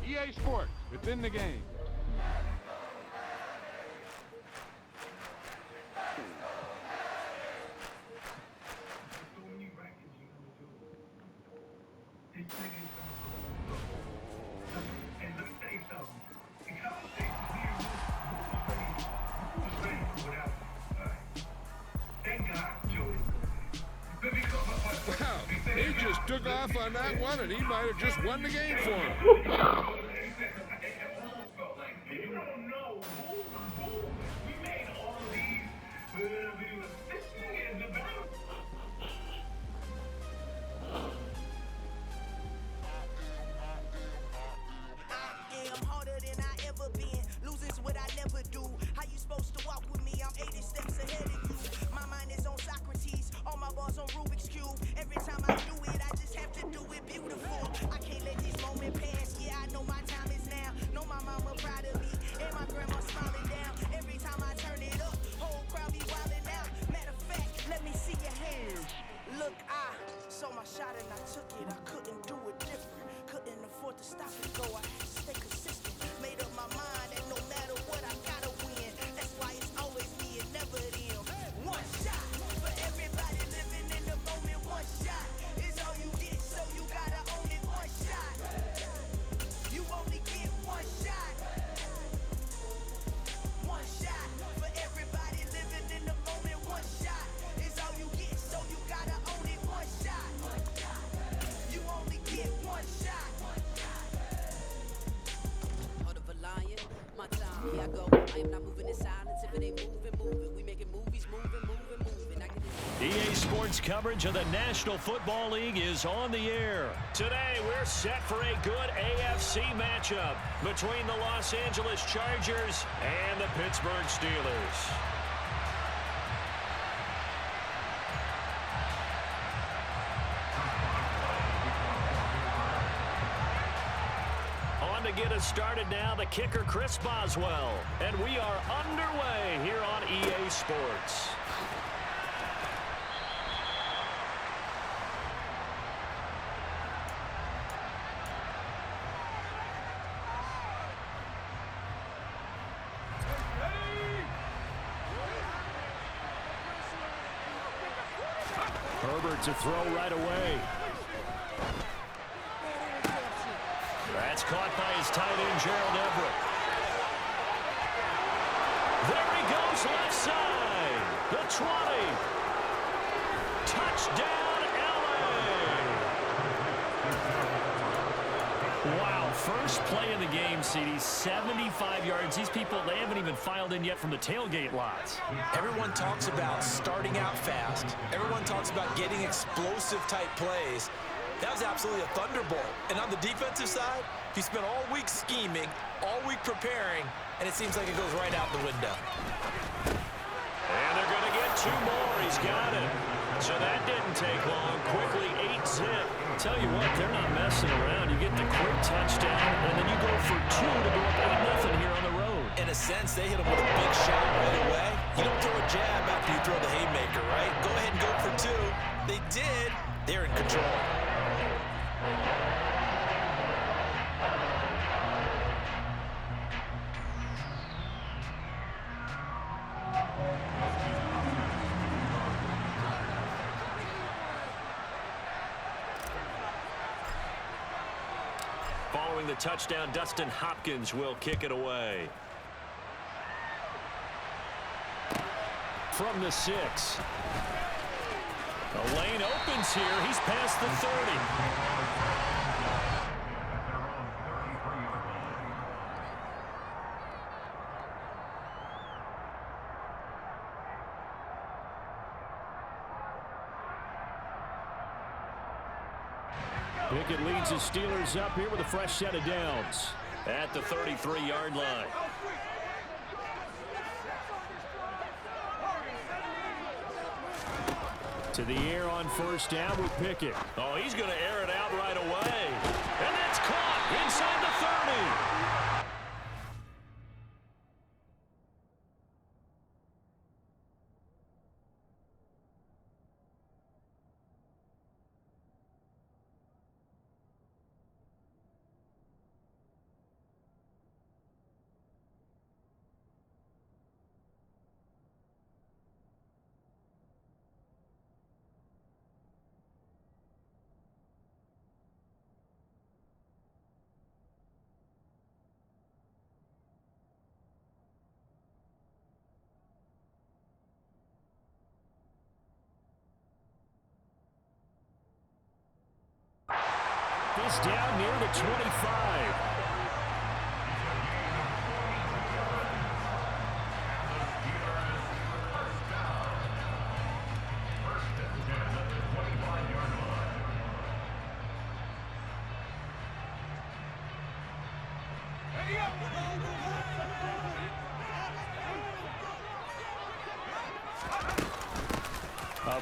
EA Sports. It's in the game. Wow, he just took off on that one, and he might have just won the game for him. EA Sports coverage of the National Football League is on the air. Today, we're set for a good AFC matchup between the Los Angeles Chargers and the Pittsburgh Steelers. On to get us started now, the kicker, Chris Boswell. And we are underway here on EA Sports. Herbert to throw right away. That's caught by his tight end, Gerald Everett. There he goes, left side. The 20. Touchdown, LA. Wow, first play of the game, CD, 75 yards. These people, they haven't even filed in yet from the tailgate lots. Everyone talks about starting out fast. Everyone talks about getting explosive type plays. That was absolutely a thunderbolt. And on the defensive side, he spent all week scheming, all week preparing, and it seems like it goes right out the window. And they're going to get two more. He's got it. So that didn't take long. Quickly 8-zip. Tell you what, they're not messing around. You get the quick touchdown, and then you go for two to go up 8-0 here on the road. In a sense, they hit him with a big shot right away. You don't throw a jab after you throw the haymaker, right? Go ahead and go for two. They did. They're in control. Following the touchdown, Dustin Hopkins will kick it away. From the 6. The lane opens here. He's past the 30. Pickett leads his Steelers up here with a fresh set of downs at the 33-yard line. To the air on first down with Pickett. Oh, he's going to air it out right away. And that's caught inside the 30. He's down near the 25.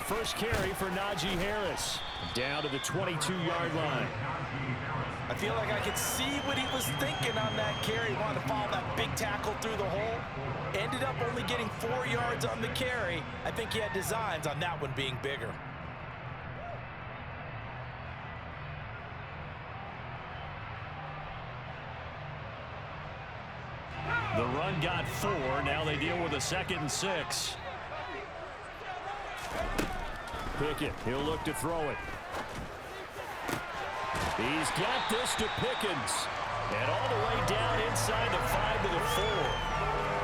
First carry for Najee Harris. Down to the 22-yard line. I feel like I could see what he was thinking on that carry. Wanted to follow that big tackle through the hole. Ended up only getting 4 yards on the carry. I think he had designs on that one being bigger. The run got 4. Now they deal with a 2nd and 6. Pickett, he'll look to throw it. He's got this to Pickens. And all the way down inside the 5 to the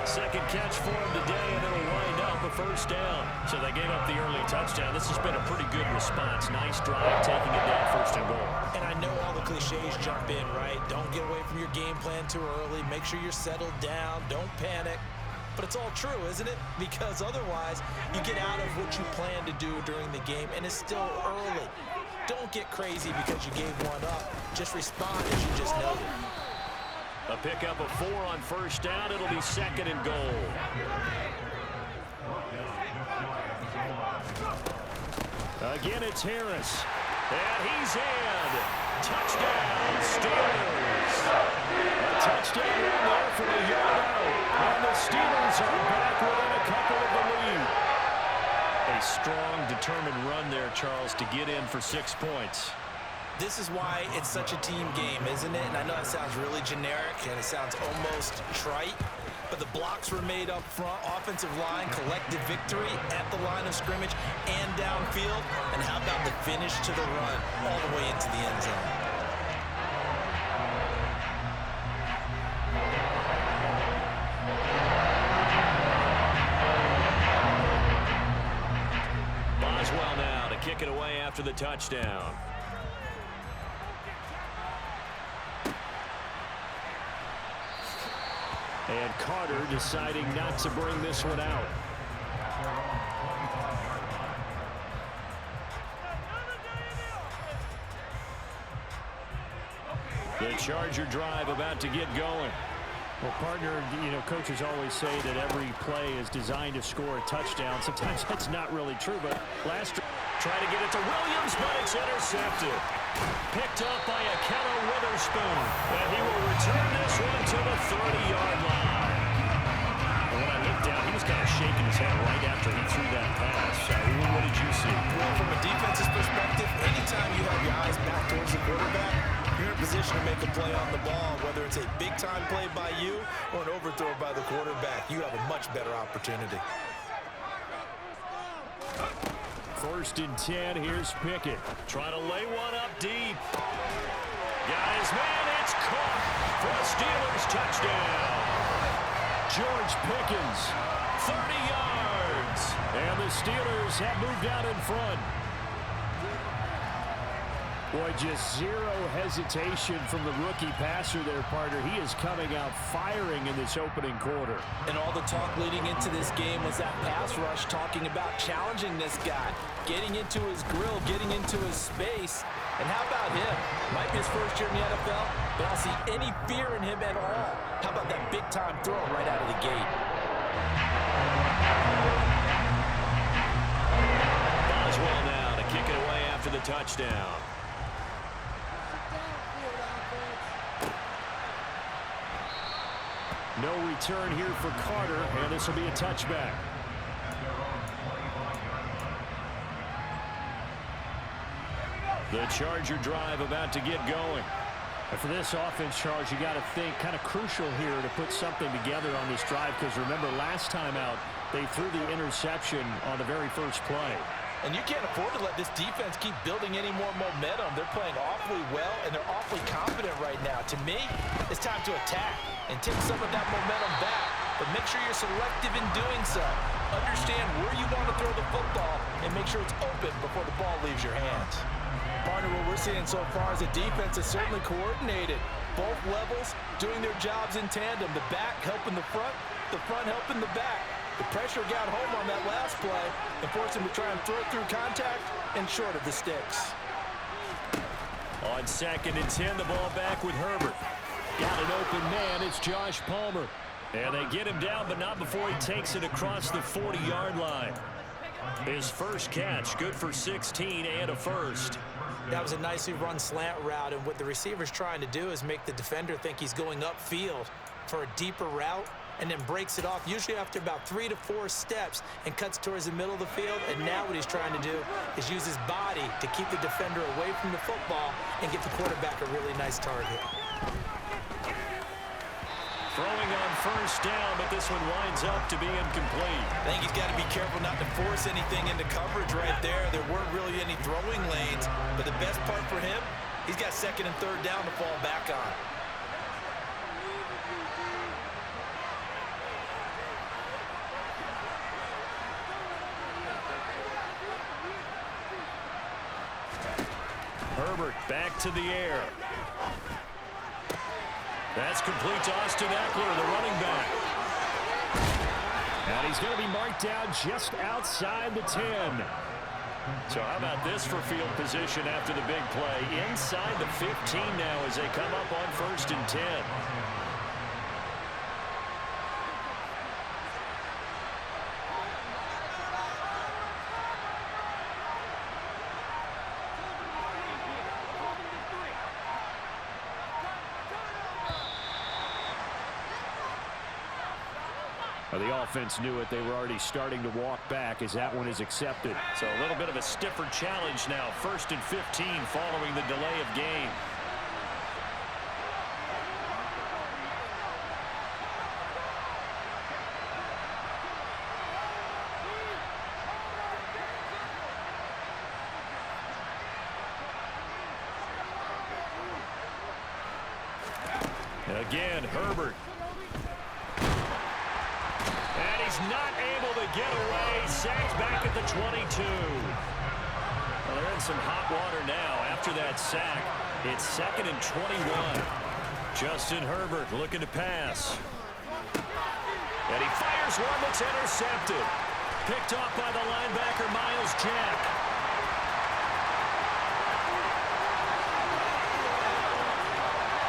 4. Second catch for him today, and it'll wind up a first down. So they gave up the early touchdown. This has been a pretty good response. Nice drive, taking it down 1st and goal. And I know all the cliches jump in, right? Don't get away from your game plan too early. Make sure you're settled down. Don't panic. But it's all true, isn't it? Because otherwise, you get out of what you plan to do during the game, and it's still early. Don't get crazy because you gave one up. Just respond as you just noted. A pickup of 4 on 1st down. It'll be 2nd and goal. Again, it's Harris. And he's in. Touchdown, Steelers. A touchdown run there from a yard out. And the Steelers are back within a couple of the lead. A strong, determined run there, Charles, to get in for 6 points. This is why it's such a team game, isn't it? And I know it sounds really generic and it sounds almost trite, but the blocks were made up front, offensive line, collective victory at the line of scrimmage and downfield. And how about the finish to the run all the way into the end zone? Boswell now to kick it away after the touchdown. And Carter deciding not to bring this one out. The Charger drive about to get going. Well, partner, coaches always say that every play is designed to score a touchdown. Sometimes that's not really true, but try to get it to Williams, but it's intercepted. Picked up by Akello Witherspoon. And he will return this one to the 30-yard line. And when I looked down, he was kind of shaking his head right after he threw that pass. What did you see? Well, from a defense's perspective, anytime you have your eyes back towards the quarterback, you're in a position to make a play on the ball, whether it's a big-time play by you or an overthrow by the quarterback. You have a much better opportunity. 1st and 10, here's Pickett. Trying to lay one up deep. Got his man, it's caught for a Steelers touchdown. George Pickens, 30 yards. And the Steelers have moved out in front. Boy, just zero hesitation from the rookie passer there, partner. He is coming out firing in this opening quarter. And all the talk leading into this game was that pass rush, talking about challenging this guy, getting into his grill, getting into his space. And how about him? Might be his first year in the NFL, but I don't see any fear in him at all. How about that big-time throw right out of the gate? Boswell now to kick it away after the touchdown. No return here for Carter, and this will be a touchback. The Charger drive about to get going. And for this offense, Charles, you got to think kind of crucial here to put something together on this drive, because remember last time out, they threw the interception on the very first play. And you can't afford to let this defense keep building any more momentum. They're playing awfully well, and they're awfully confident right now. To me, it's time to attack and take some of that momentum back, but make sure you're selective in doing so. understand where you want to throw the football and make sure it's open before the ball leaves your hands. Partner, what we're seeing so far is the defense is certainly coordinated. Both levels doing their jobs in tandem. The back helping the front helping the back. The pressure got home on that last play and forced him to try and throw it through contact and short of the sticks. On 2nd and 10, the ball back with Herbert. Got an open man. It's Josh Palmer. And they get him down, but not before he takes it across the 40-yard line. His first catch, good for 16 and a first. That was a nicely run slant route, and what the receiver's trying to do is make the defender think he's going upfield for a deeper route, and then breaks it off, usually after about 3 to 4 steps, and cuts towards the middle of the field. And now what he's trying to do is use his body to keep the defender away from the football and get the quarterback a really nice target. Throwing on first down, but this one winds up to be incomplete. I think he's got to be careful not to force anything into coverage right there. There weren't really any throwing lanes, but the best part for him, he's got 2nd and 3rd down to fall back on. Herbert back to the air. That's complete to Austin Eckler, the running back. And he's going to be marked down just outside the 10. So how about this for field position after the big play? Inside the 15 now as they come up on 1st and 10. Well, the offense knew it. They were already starting to walk back as that one is accepted. So a little bit of a stiffer challenge now. 1st and 15 following the delay of game. And again, Herbert. Not able to get away. Sacked back at the 22. Well, they're in some hot water now after that sack. It's 2nd and 21. Justin Herbert looking to pass. And he fires one that's intercepted. Picked off by the linebacker, Miles Jack.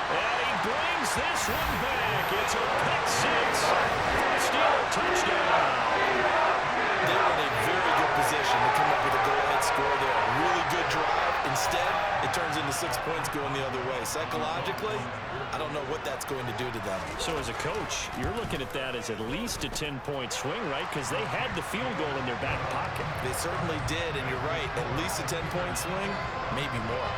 And he brings this one back. It's a pick 6. Steeler touchdown. They were in a very good position to come up with a go-ahead score there. A really good drive. Instead, it turns into 6 points going the other way. Psychologically, I don't know what that's going to do to them. So as a coach, you're looking at that as at least a 10-point swing, right? Because they had the field goal in their back pocket. They certainly did, and you're right. At least a 10-point swing, maybe more.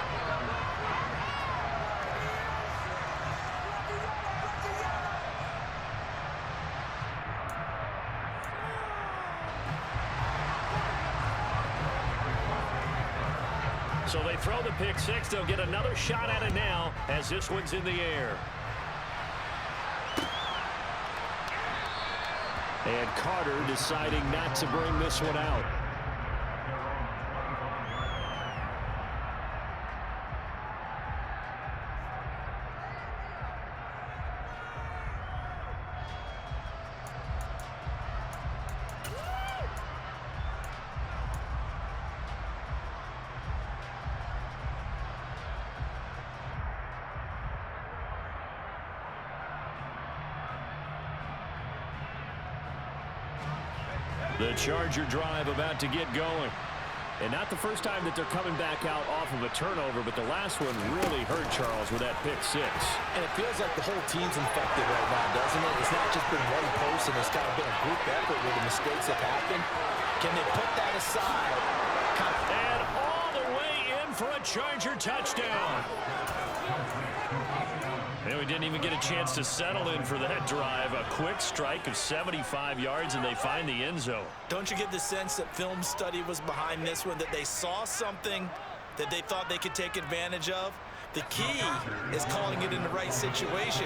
So they throw the pick 6. They'll get another shot at it now as this one's in the air. And Carter deciding not to bring this one out. The Charger drive about to get going. And not the first time that they're coming back out off of a turnover, but the last one really hurt Charles with that pick 6. And it feels like the whole team's infected right now, doesn't it? It's not just been one person. It's kind of been a group effort where the mistakes have happened. Can they put that aside? And all the way in for a Charger touchdown. And we didn't even get a chance to settle in for that drive. A quick strike of 75 yards, and they find the end zone. Don't you get the sense that film study was behind this one, that they saw something that they thought they could take advantage of? The key is calling it in the right situation,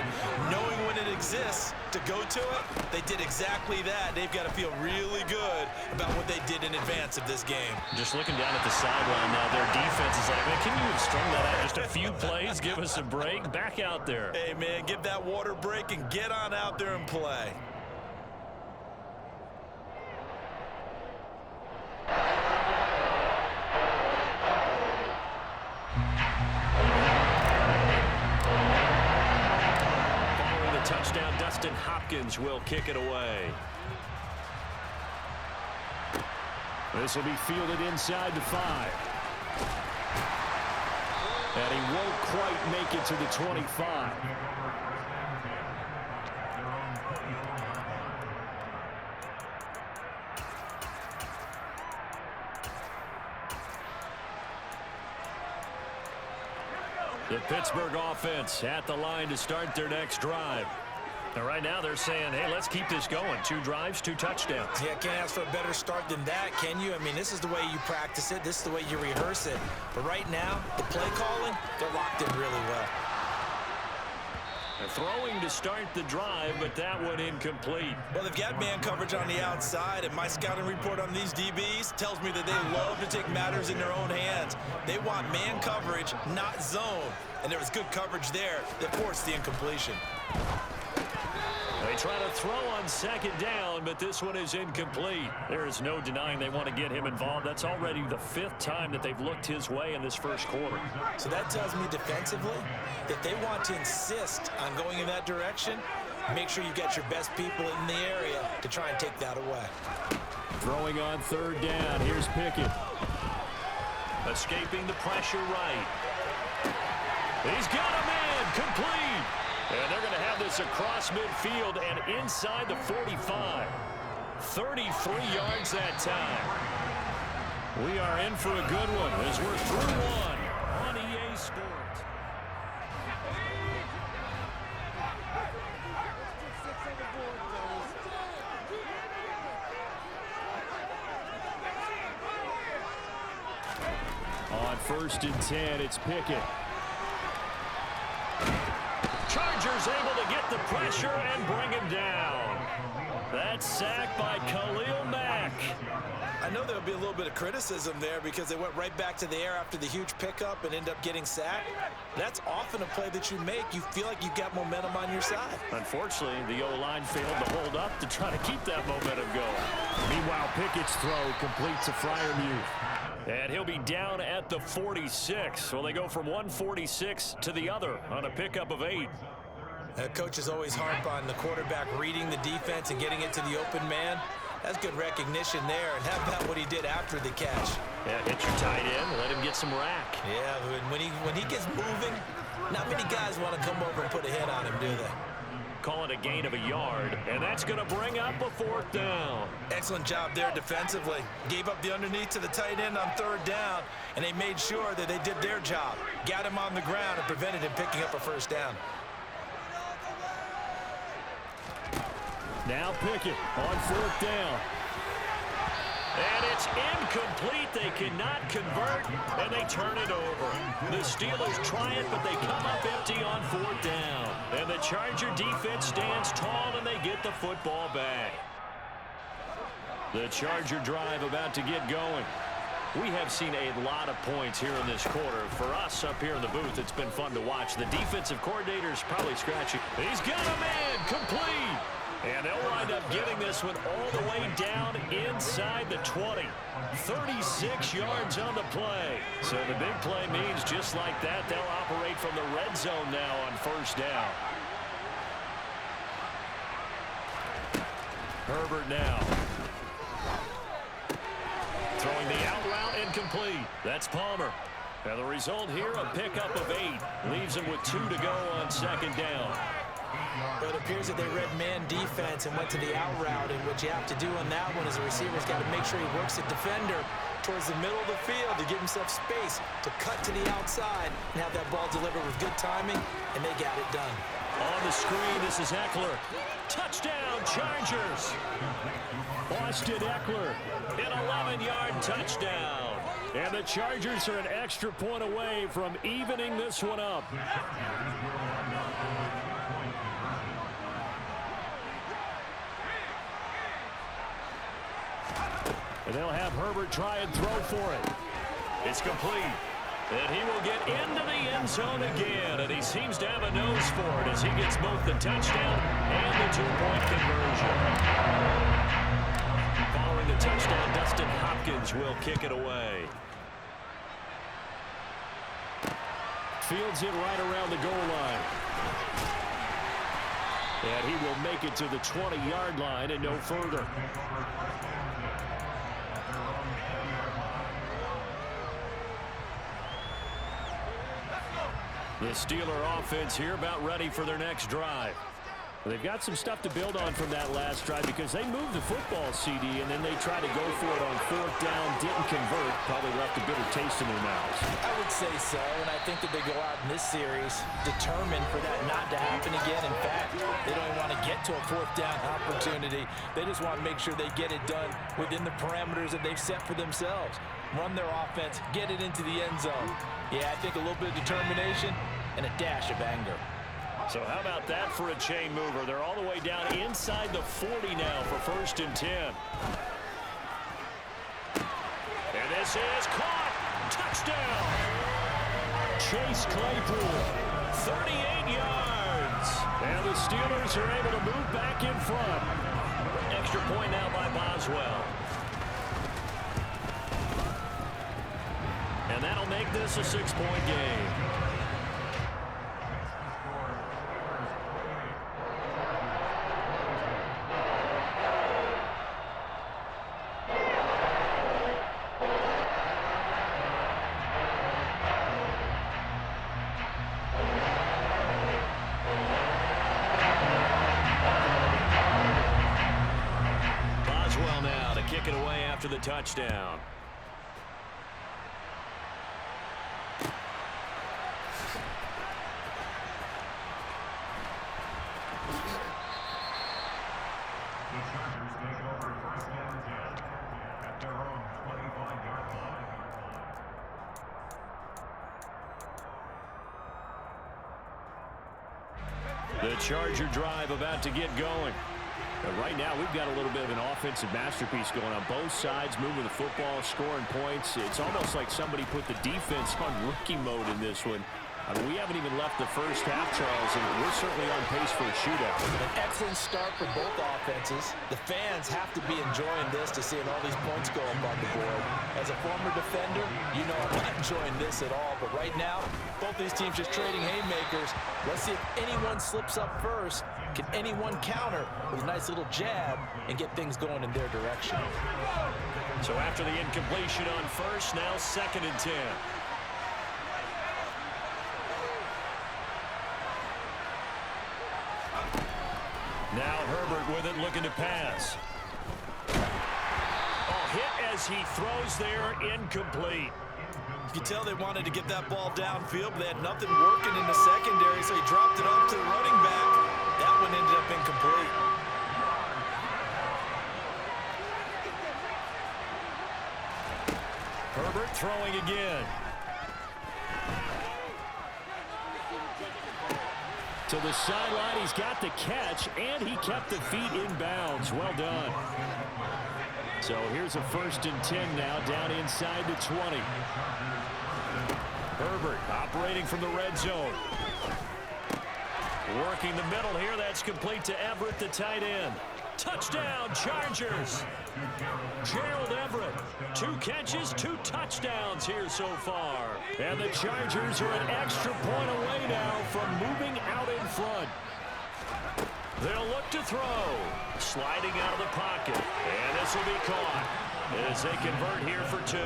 knowing when it exists to go to it. They did exactly that. They've got to feel really good about what they did in advance of this game. Just looking down at the sideline now, their defense is like, man, can you have strung that out just a few plays? Give us a break. Back out there. Hey, man, give that water break and get on out there and play. Touchdown, Dustin Hopkins will kick it away. This will be fielded inside the 5. And he won't quite make it to the 25. The Pittsburgh offense at the line to start their next drive. And right now they're saying, hey, let's keep this going. 2 drives, 2 touchdowns. Yeah, can't ask for a better start than that, can you? I mean, this is the way you practice it. This is the way you rehearse it. But right now, the play calling, they're locked in really well. They're throwing to start the drive, but that one incomplete. Well, they've got man coverage on the outside, and my scouting report on these DBs tells me that they love to take matters in their own hands. They want man coverage, not zone. And there was good coverage there that forced the incompletion. They try to throw on second down, but this one is incomplete. There is no denying they want to get him involved. That's already the 5th time that they've looked his way in this first quarter. So that tells me defensively that they want to insist on going in that direction. Make sure you get your best people in the area to try and take that away. Throwing on 3rd down. Here's Pickett. Escaping the pressure right. He's got a man complete. And they're going to have this across midfield and inside the 45. 33 yards that time. We are in for a good one as we're through one on EA Sports. On 1st and 10, it's Pickett. Chargers able to get the pressure and bring him down. That's sacked by Khalil Mack. I know there'll be a little bit of criticism there because they went right back to the air after the huge pickup and end up getting sacked. That's often a play that you make. You feel like you've got momentum on your side. Unfortunately, the O-line failed to hold up to try to keep that momentum going. Meanwhile, Pickett's throw completes a Freiermuth. And he'll be down at the 46. So they go from 146 to the other on a pickup of 8. Coaches always harp on the quarterback reading the defense and getting it to the open man. That's good recognition there. And how about what he did after the catch? Yeah, hit your tight end, let him get some rack. Yeah, when he gets moving, not many guys want to come over and put a hit on him, do they? Call it a gain of a yard, and that's going to bring up a 4th down. Excellent job there defensively. Gave up the underneath to the tight end on 3rd down, and they made sure that they did their job. Got him on the ground and prevented him picking up a 1st down. Now Pickett on 4th down. And it's incomplete. They cannot convert, and they turn it over. The Steelers try it, but they come up empty on 4th down. And the Charger defense stands tall, and they get the football back. The Charger drive about to get going. We have seen a lot of points here in this quarter. For us up here in the booth, it's been fun to watch. The defensive coordinator's probably scratching. He's got a man complete. And they'll wind up getting this one all the way down inside the 20. 36 yards on the play. So the big play means just like that, they'll operate from the red zone now on 1st down. Herbert now. Throwing the out route incomplete. That's Palmer. And the result here, a pickup of 8. Leaves him with 2 to go on 2nd down. But it appears that they read man defense and went to the out route, and what you have to do on that one is the receiver's got to make sure he works the defender towards the middle of the field to give himself space to cut to the outside and have that ball delivered with good timing, and they got it done. On the screen, this is Eckler. Touchdown, Chargers. Austin Eckler. An 11-yard touchdown. And the Chargers are an extra point away from evening this one up. And they'll have Herbert try and throw for it. It's complete. And he will get into the end zone again. And he seems to have a nose for it as he gets both the touchdown and the two-point conversion. Following the touchdown, Dustin Hopkins will kick it away. Fields it right around the goal line. And he will make it to the 20-yard line and no further. The Steeler offense here about ready for their next drive. They've got some stuff to build on from that last drive because they moved the football, CD, and then they tried to go for it on fourth down, didn't convert, probably left a bitter taste in their mouths. I would say so, and I think that they go out in this series determined for that not to happen again. In fact, they don't want to get to a fourth down opportunity. They just want to make sure they get it done within the parameters that they've set for themselves. Run their offense, get it into the end zone. Yeah, I think a little bit of determination and a dash of anger. So how about that for a chain mover? They're all the way down inside the 40 now for 1st and 10. And this is caught. Touchdown. Chase Claypool, 38 yards. And the Steelers are able to move back in front. Extra point now by Boswell. And that'll make this a 6-point game. Kick it away after the touchdown. The Chargers take over 1st and 10 at their own 25-yard line. The Charger drive about to get going. But right now, we've got a little bit of an offensive masterpiece going on both sides, moving the football, scoring points. It's almost like somebody put the defense on rookie mode in this one. I mean, we haven't even left the first half, Charles, and we're certainly on pace for a shootout. An excellent start for both offenses. The fans have to be enjoying this to seeing all these points go up on the board. As a former defender, you know I'm not enjoying this at all. But right now, both these teams just trading haymakers. Let's see if anyone slips up first. Can anyone counter with a nice little jab and get things going in their direction? So after the incompletion on first, now 2nd and 10. Now Herbert with it, looking to pass. Oh, hit as he throws there, incomplete. You can tell they wanted to get that ball downfield, but they had nothing working in the secondary, so he dropped it off to the running back. That one ended up incomplete. Herbert throwing again. To the sideline, he's got the catch, and he kept the feet in bounds. Well done. So here's a 1st and 10 now, down inside the 20. Herbert operating from the red zone. Working the middle here, that's complete to Everett, the tight end. Touchdown, Chargers. Gerald Everett, 2 catches, 2 touchdowns here so far. And the Chargers are an extra point away now from moving out in front. They'll look to throw. Sliding out of the pocket. And this will be caught as they convert here for 2.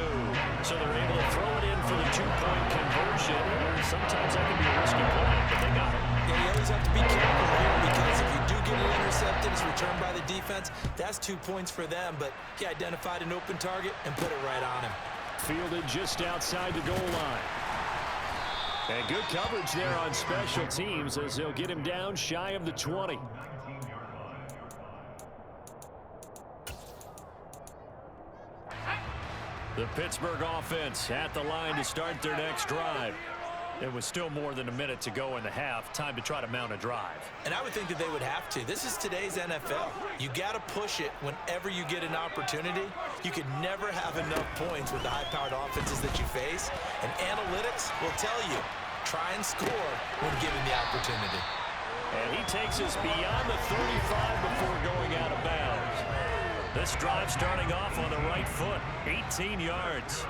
So they're able to throw it in for the 2-point conversion. Sometimes that can be a risky play, but they got it. Yeah, you always have to be careful here because if you do get it intercepted, it's returned by the defense. That's 2 points for them, but he identified an open target and put it right on him. Fielded just outside the goal line. And good coverage there on special teams as they'll get him down shy of the 20. The Pittsburgh offense at the line to start their next drive. It was still more than a minute to go in the half. Time to try to mount a drive. And I would think that they would have to. This is today's NFL. You got to push it whenever you get an opportunity. You could never have enough points with the high-powered offenses that you face. And analytics will tell you, try and score when given the opportunity. And he takes us beyond the 35 before going out of bounds. This drive starting off on the right foot, 18 yards.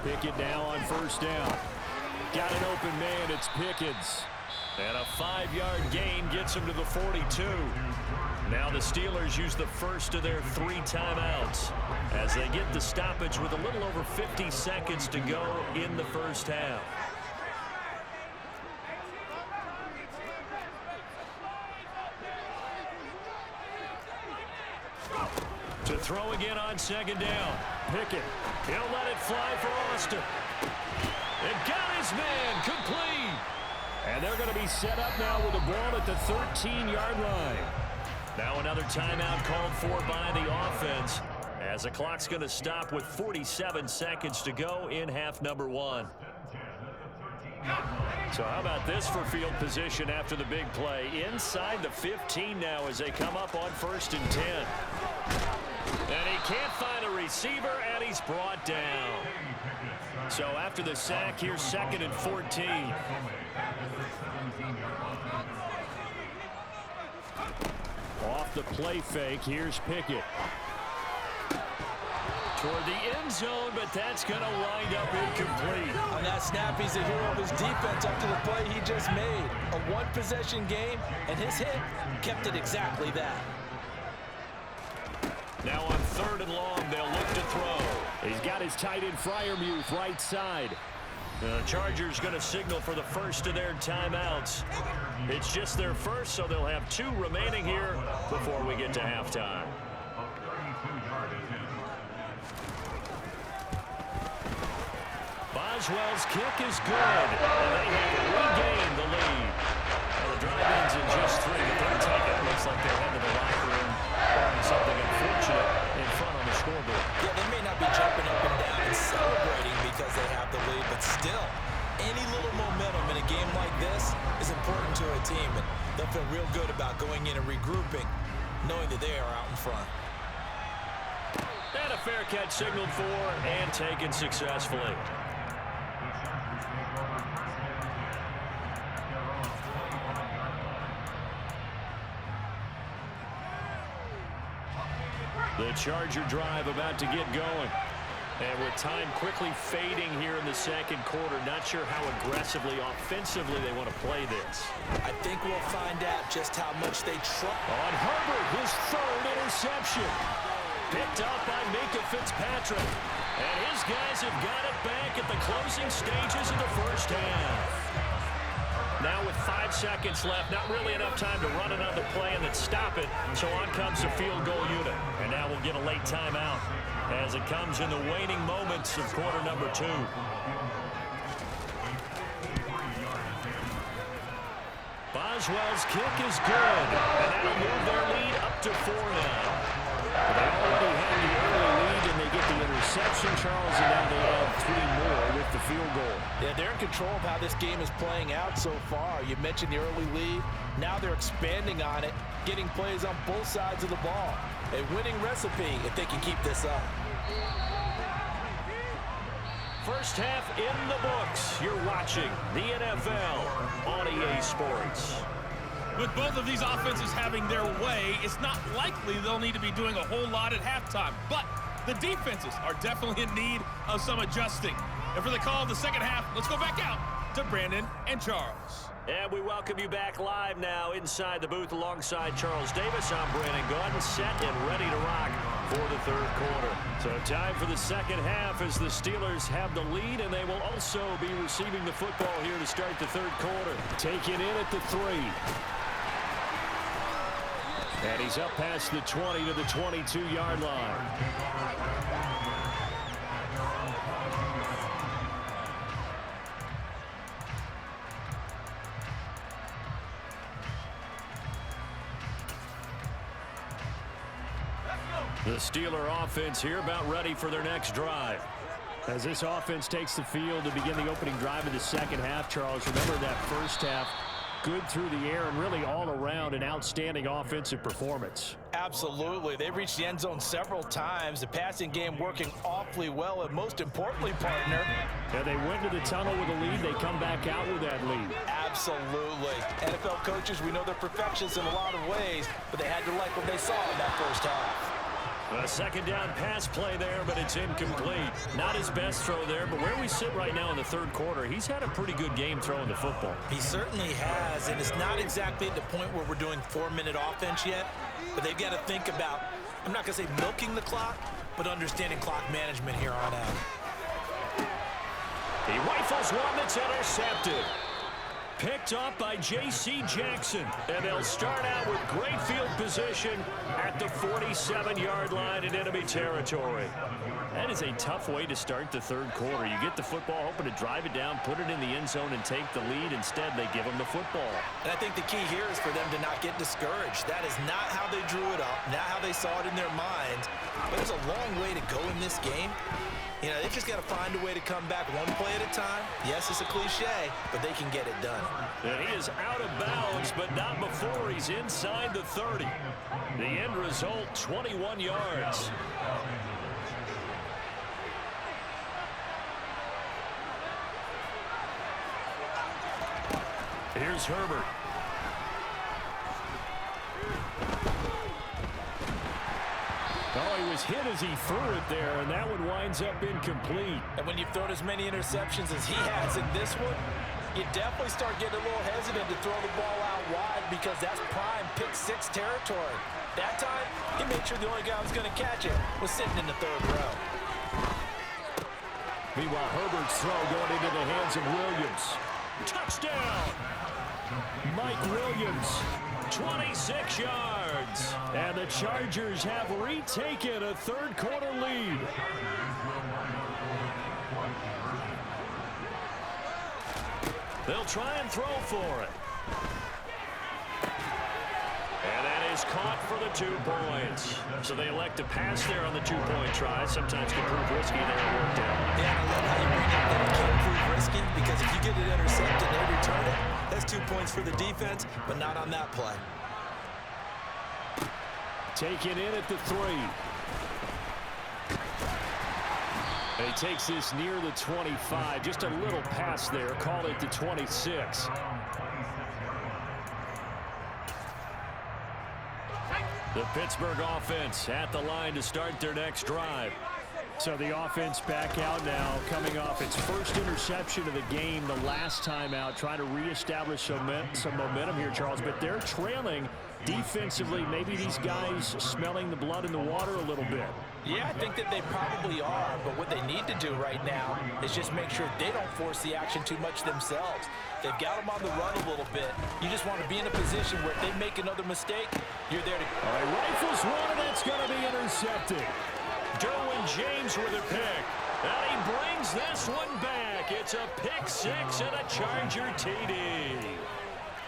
Pickett now on first down. Got an open man, it's Pickens. And a 5-yard gain gets him to the 42. Now the Steelers use the first of their 3 timeouts as they get the stoppage with a little over 50 seconds to go in the first half. To throw again on second down. Pickett. He'll let it fly for Austin. It got his man complete. And they're going to be set up now with the ball at the 13-yard line. Now another timeout called for by the offense as the clock's going to stop with 47 seconds to go in half number 1. So how about this for field position after the big play? Inside the 15 now as they come up on 1st and 10. And he can't find a receiver, and he's brought down. So after the sack, here's 2nd and 14. Off the play fake, here's Pickett. Toward the end zone, but that's going to wind up incomplete. On that snap, he's a hero of his defense up to the play he just made. A one-possession game, and his hit kept it exactly that. Now on 3rd and long, they'll look to throw. He's got his tight end Freiermuth right side. The Chargers going to signal for the first of their timeouts. It's just their first, so they'll have 2 remaining here before we get to halftime. Boswell's kick is good, and they have regained the lead. Well, the drive ends in just 3, but they'll take it. Looks like they're headed to the locker room, barring something unfortunate in front on the scoreboard. Yeah, they may not be jumping up and down and celebrating because they have the lead, but still, any little momentum in a game like this is important to a team, and they'll feel real good about going in and regrouping, knowing that they are out in front. And a fair catch signaled for and taken successfully. The Charger drive about to get going. And with time quickly fading here in the second quarter, not sure how aggressively, offensively they want to play this. I think we'll find out just how much they try. On Herbert, his 3rd interception. Picked up by Minka Fitzpatrick. And his guys have got it back at the closing stages of the first half. Now with 5 seconds left, not really enough time to run another play and then stop it. So on comes the field goal unit. And now we'll get a late timeout as it comes in the waning moments of quarter number 2. Boswell's kick is good. And that'll move their lead up to 4 now. They already had the early lead, and they get the interception, Charles, and now they add 3 more with the field goal. Yeah, they're in control of how this game is playing out so far. You mentioned the early lead. Now they're expanding on it, getting plays on both sides of the ball. A winning recipe if they can keep this up. First half in the books. You're watching the NFL on EA Sports. With both of these offenses having their way, it's not likely they'll need to be doing a whole lot at halftime. But the defenses are definitely in need of some adjusting. And for the call of the second half, let's go back out to Brandon and Charles. And we welcome you back live now inside the booth alongside Charles Davis. I'm Brandon Gaudin, set and ready to rock for the 3rd quarter. So time for the second half as the Steelers have the lead, and they will also be receiving the football here to start the 3rd quarter. Taken in at the 3. And he's up past the 20 to the 22-yard line. The Steeler offense here about ready for their next drive. As this offense takes the field to begin the opening drive of the second half, Charles, remember that first half, good through the air and really all around an outstanding offensive performance. Absolutely. They reached the end zone several times. The passing game working awfully well, and most importantly, partner. Yeah, they went to the tunnel with a lead. They come back out with that lead. Absolutely. NFL coaches, we know they're perfectionists in a lot of ways, but they had to like what they saw in that first half. A second down pass play there, but it's incomplete. Not his best throw there, but where we sit right now in the third quarter, he's had a pretty good game throwing the football. He certainly has, and it's not exactly at the point where we're doing 4-minute offense yet, but they've got to think about, I'm not going to say milking the clock, but understanding clock management here on out. He rifles one that's intercepted. Picked up by J.C. Jackson. And they'll start out with great field position at the 47-yard line in enemy territory. That is a tough way to start the third quarter. You get the football, hoping to drive it down, put it in the end zone, and take the lead. Instead, they give them the football. And I think the key here is for them to not get discouraged. That is not how they drew it up, not how they saw it in their minds. But there's a long way to go in this game. You know, they've just got to find a way to come back one play at a time. Yes, it's a cliche, but they can get it done. And he is out of bounds, but not before he's inside the 30. The end result, 21 yards. Here's Herbert. Oh, he was hit as he threw it there, and that one winds up incomplete. And when you've thrown as many interceptions as he has in this one, you definitely start getting a little hesitant to throw the ball out wide because that's prime pick-six territory. That time, he made sure the only guy who was going to catch it was sitting in the third row. Meanwhile, Herbert's throw going into the hands of Williams. Touchdown! Mike Williams, 26 yards. And the Chargers have retaken a third quarter lead. They'll try and throw for it. And that is caught for the 2 points. So they elect to pass there on the 2-point try. Sometimes can prove risky there at work down. Yeah, I love how you bring up that it can prove risky because if you get it intercepted and they return it, that's 2 points for the defense, but not on that play. Taken in at the 3. And he takes this near the 25. Just a little pass there. Call it the 26. The Pittsburgh offense at the line to start their next drive. So the offense back out now, coming off its first interception of the game the last time out, trying to reestablish some momentum here, Charles. But they're trailing defensively. Maybe these guys smelling the blood in the water a little bit. Yeah, I think that they probably are, but what they need to do right now is just make sure they don't force the action too much themselves. They've got them on the run a little bit. You just want to be in a position where if they make another mistake, you're there to... All right, rifles one, and that's going to be intercepted. Derwin James with a pick. And he brings this one back. It's a pick 6 and a Charger TD.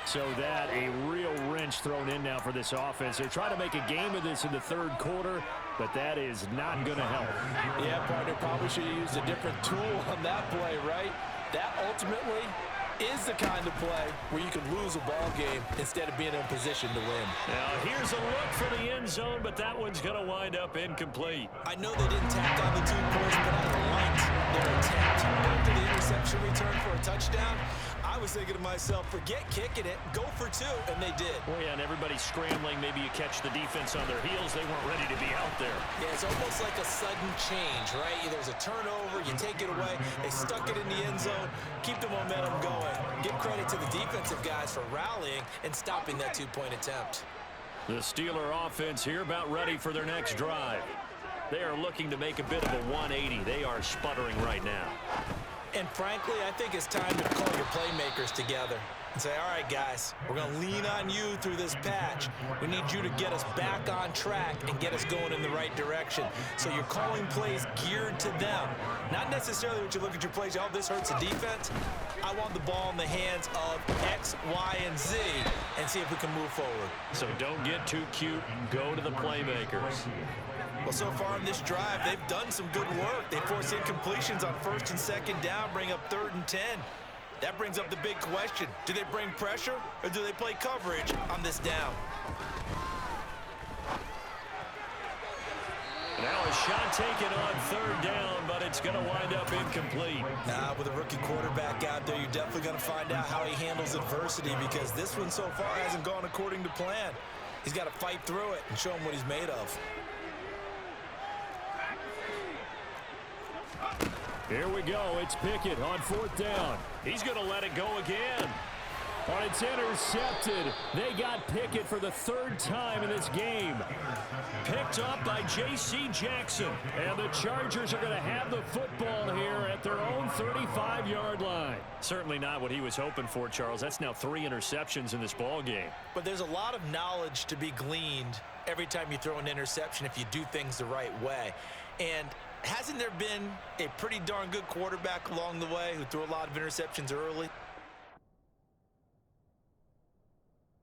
So that a real wrench thrown in now for this offense. They're trying to make a game of this in the third quarter, but that is not going to help. Yeah, partner, probably should have used a different tool on that play, right? That ultimately is the kind of play where you can lose a ball game instead of being in a position to win. Now here's a look for the end zone, but that one's going to wind up incomplete. I know they didn't tack on the 2 points, but I liked their attempt. After the interception return for a touchdown, I was thinking to myself, forget kicking it, go for 2, and they did. Well, yeah, and everybody's scrambling. Maybe you catch the defense on their heels. They weren't ready to be out there. Yeah, it's almost like a sudden change, right? There's a turnover, you take it away, they stuck it in the end zone, keep the momentum going. Give credit to the defensive guys for rallying and stopping that 2-point attempt. The Steeler offense here about ready for their next drive. They are looking to make a bit of a 180. They are sputtering right now. And frankly, I think it's time to call your playmakers together and say, all right, guys, we're going to lean on you through this patch. We need you to get us back on track and get us going in the right direction. So you're calling plays geared to them. Not necessarily when you look at your plays, oh, this hurts the defense. I want the ball in the hands of X, Y, and Z and see if we can move forward. So don't get too cute. Go to the playmakers. Well, so far in this drive, they've done some good work. They force incompletions on 1st and 2nd down, bring up 3rd and 10. That brings up the big question. Do they bring pressure or do they play coverage on this down? Now a shot taken on 3rd down, but it's going to wind up incomplete. With a rookie quarterback out there, you're definitely going to find out how he handles adversity, because this one so far hasn't gone according to plan. He's got to fight through it and show him what he's made of. Here we go. It's Pickett on 4th down. He's going to let it go again. But it's intercepted. They got Pickett for the 3rd time in this game. Picked up by J.C. Jackson. And the Chargers are going to have the football here at their own 35-yard line. Certainly not what he was hoping for, Charles. That's now 3 interceptions in this ball game. But there's a lot of knowledge to be gleaned every time you throw an interception if you do things the right way. And hasn't there been a pretty darn good quarterback along the way who threw a lot of interceptions early?